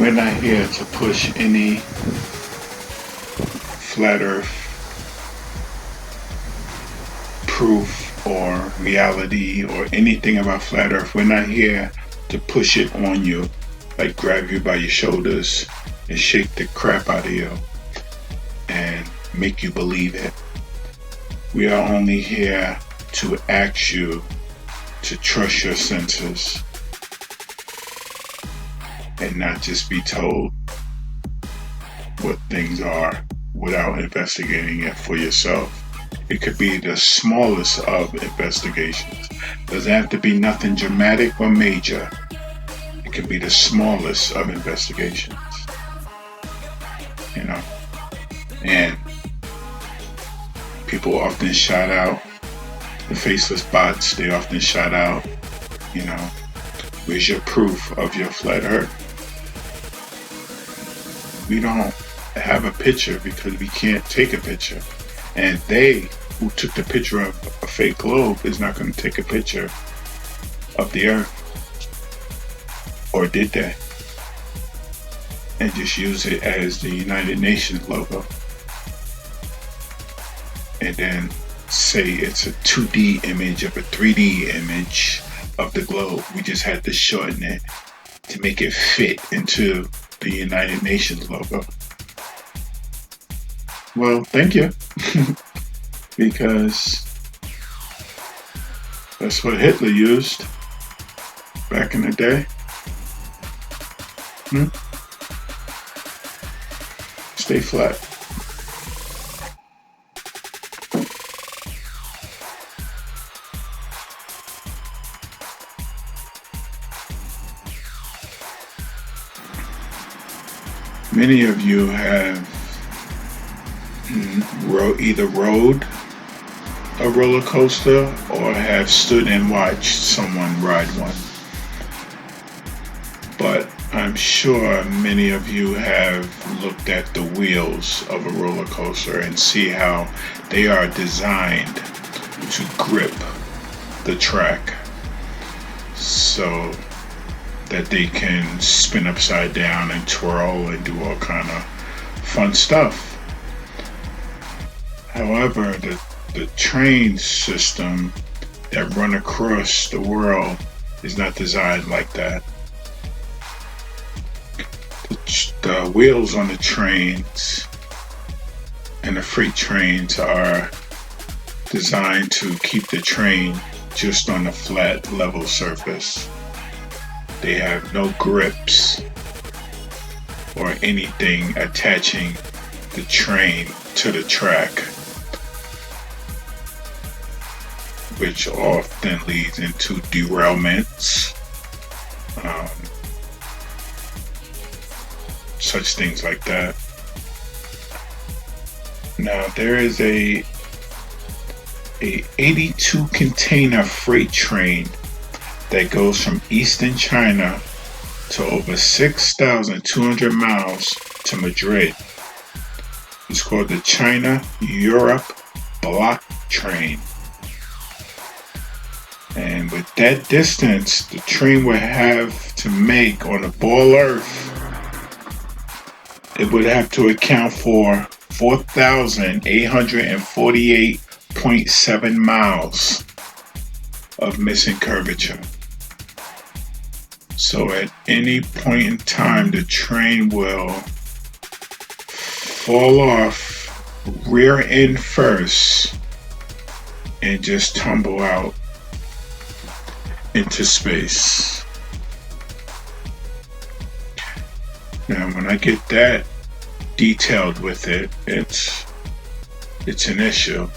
we're not here to push any flat earth proof or reality or anything about flat earth. We're not here to push it on you, like grab you by your shoulders and shake the crap out of you and make you believe it. We are only here to ask you to trust your senses and not just be told what things are without investigating it for yourself. It could be the smallest of investigations. Doesn't have to be nothing dramatic or major. It could be the smallest of investigations. And people often shout out the faceless bots. They often shout out, where's your proof of your flat earth? We don't have a picture because we can't take a picture. And they who took the picture of a fake globe is not going to take a picture of the earth. Or did they? And just use it as the United Nations logo. And then say it's a 2D image of a 3D image of the globe. We just had to shorten it to make it fit into the United Nations logo. Well, thank you. Because that's what Hitler used back in the day. Stay flat. Many of you have either rode a roller coaster or have stood and watched someone ride one. But I'm sure many of you have looked at the wheels of a roller coaster and see how they are designed to grip the track so that they can spin upside down and twirl and do all kind of fun stuff. However, the train system that run across the world is not designed like that. The wheels on the trains and the freight trains are designed to keep the train just on a flat, level surface. They have no grips or anything attaching the train to the track, which often leads into derailments, such things like that. Now, there is a 82 container freight train that goes from eastern China to over 6,200 miles to Madrid. It's called the China-Europe Block Train. And with that distance, the train would have to make on a ball earth, it would have to account for 4,848.7 miles of missing curvature. So at any point in time, the train will fall off rear end first and just tumble out into space. Now, when I get that detailed with it, it's an issue.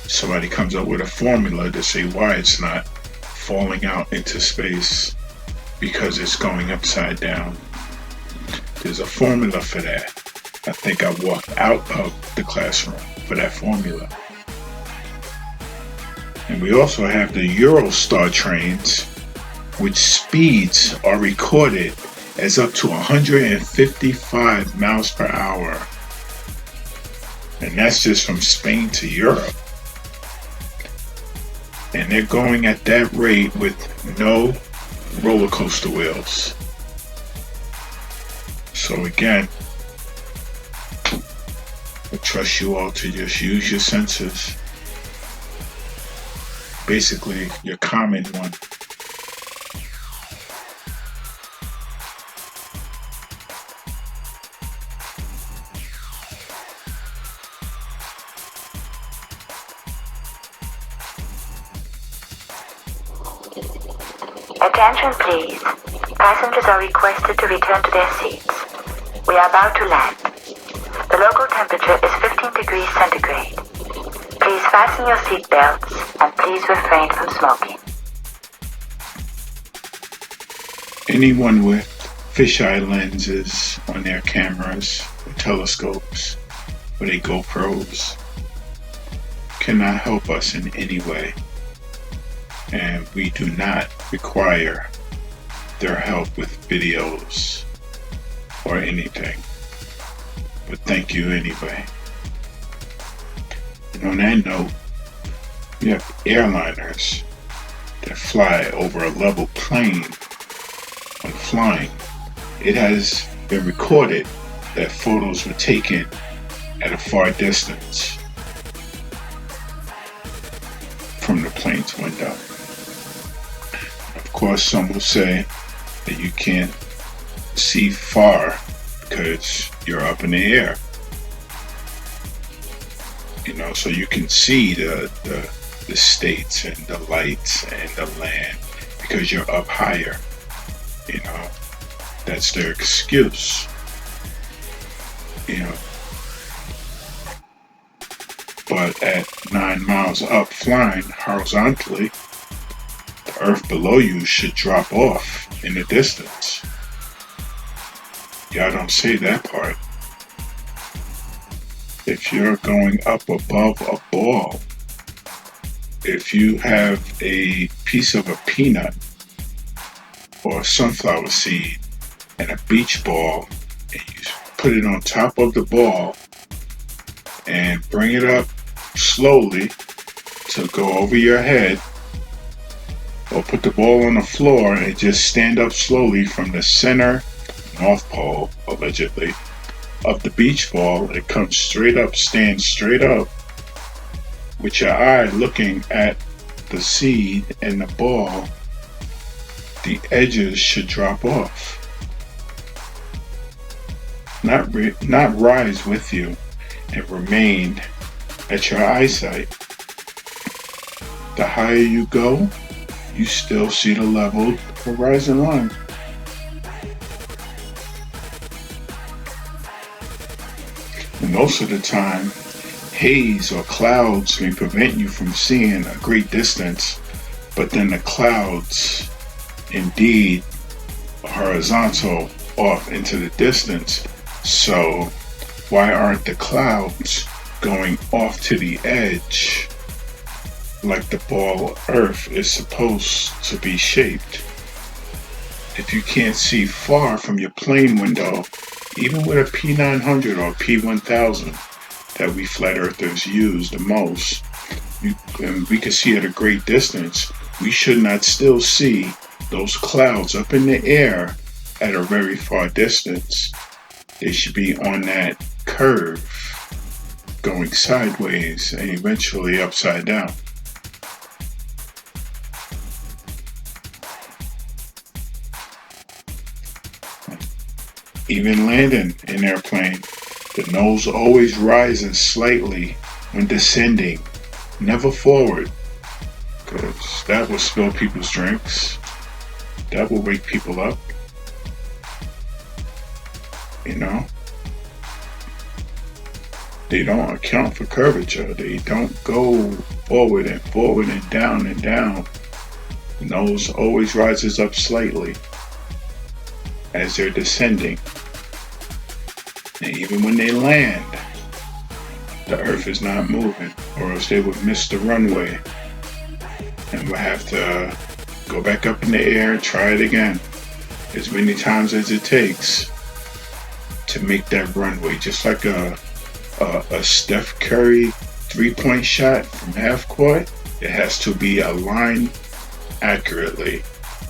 Somebody comes up with a formula to say why it's not falling out into space, because it's going upside down. There's a formula for that. I think I walked out of the classroom for that formula. And we also have the Eurostar trains, which speeds are recorded as up to 155 miles per hour. And that's just from Spain to Europe. And they're going at that rate with no roller coaster wheels. So again, I trust you all to just use your senses. Basically, your common one. Attention please. Passengers are requested to return to their seats. We are about to land. The local temperature is 15 degrees centigrade. Please fasten your seatbelts and please refrain from smoking. Anyone with fisheye lenses on their cameras or telescopes or their GoPros cannot help us in any way. And we do not require their help with videos or anything. But thank you anyway. And on that note, you have airliners that fly over a level plane. When flying, it has been recorded that photos were taken at a far distance from the plane's window. Of course, some will say that you can't see far because you're up in the air. So you can see the states and the lights and the land because you're up higher. That's their excuse. But at 9 miles up flying horizontally, the earth below you should drop off in the distance. Y'all don't say that part. If you're going up above a ball, if you have a piece of a peanut or a sunflower seed and a beach ball, and you put it on top of the ball and bring it up slowly to go over your head, or put the ball on the floor and just stand up slowly from the center, North Pole, allegedly, of the beach ball, it comes straight up, stand straight up, with your eye looking at the seed and the ball, the edges should drop off. Not rise with you and remain at your eyesight. The higher you go, you still see the level horizon line. And most of the time, haze or clouds may prevent you from seeing a great distance, but then the clouds indeed are horizontal off into the distance. So why aren't the clouds going off to the edge like the ball of Earth is supposed to be shaped? If you can't see far from your plane window, even with a P900 or P1000 that we flat earthers use the most, and we can see at a great distance, we should not still see those clouds up in the air at a very far distance. They should be on that curve, going sideways and eventually upside down. Even landing an airplane, the nose always rises slightly when descending, never forward, because that will spill people's drinks. That will wake people up. They don't account for curvature. They don't go forward and down and down. The nose always rises up slightly as they're descending. And even when they land, the earth is not moving, or else they would miss the runway and would have to go back up in the air and try it again as many times as it takes to make that runway. Just like a Steph Curry 3-point shot from half court, it has to be aligned accurately.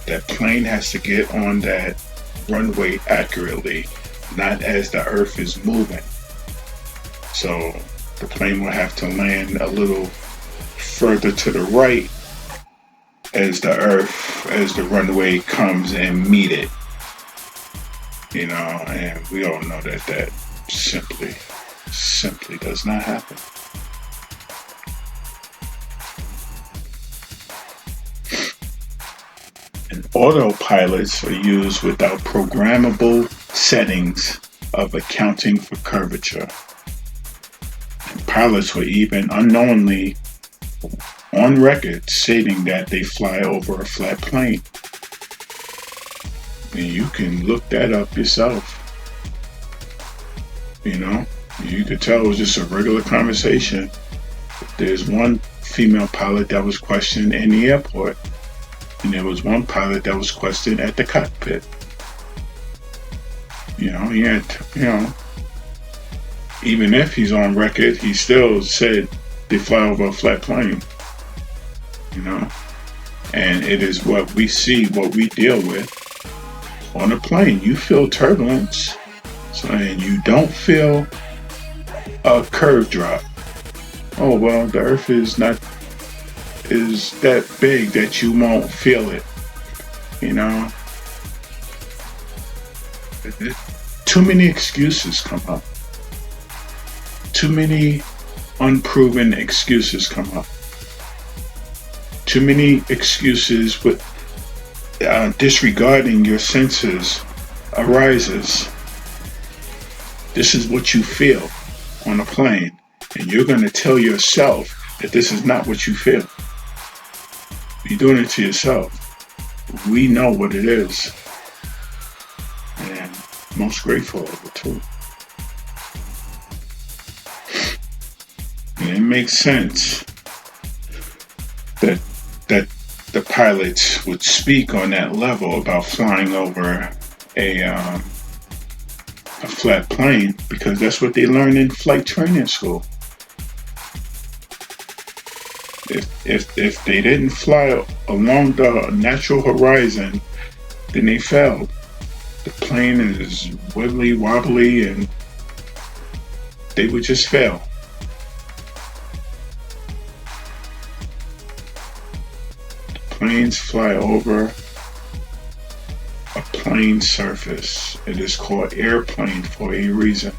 That plane has to get on that runway accurately not as the Earth is moving. So the plane will have to land a little further to the right as the runway comes and meet it. And we all know that simply does not happen. And autopilots are used without programmable settings of accounting for curvature. And pilots were even unknowingly on record stating that they fly over a flat plane. And you can look that up yourself. You could tell it was just a regular conversation. There's one female pilot that was questioned in the airport, and there was one pilot that was questioned at the cockpit. Even if he's on record, he still said they fly over a flat plane. And it is what we see, what we deal with on a plane. You feel turbulence, and you don't feel a curve drop. Oh well, the Earth is that big that you won't feel it. Too many excuses come up. Too many unproven excuses come up. Too many excuses with disregarding your senses arises. This is what you feel on a plane, and you're going to tell yourself that this is not what you feel. You're doing it to yourself. We know what it is, and most grateful of it too. And it makes sense that the pilots would speak on that level about flying over a flat plane, because that's what they learn in flight training school. If they didn't fly along the natural horizon, then they failed. The plane is wibbly wobbly, and they would just fail. Planes fly over a plane surface. It is called airplane for a reason.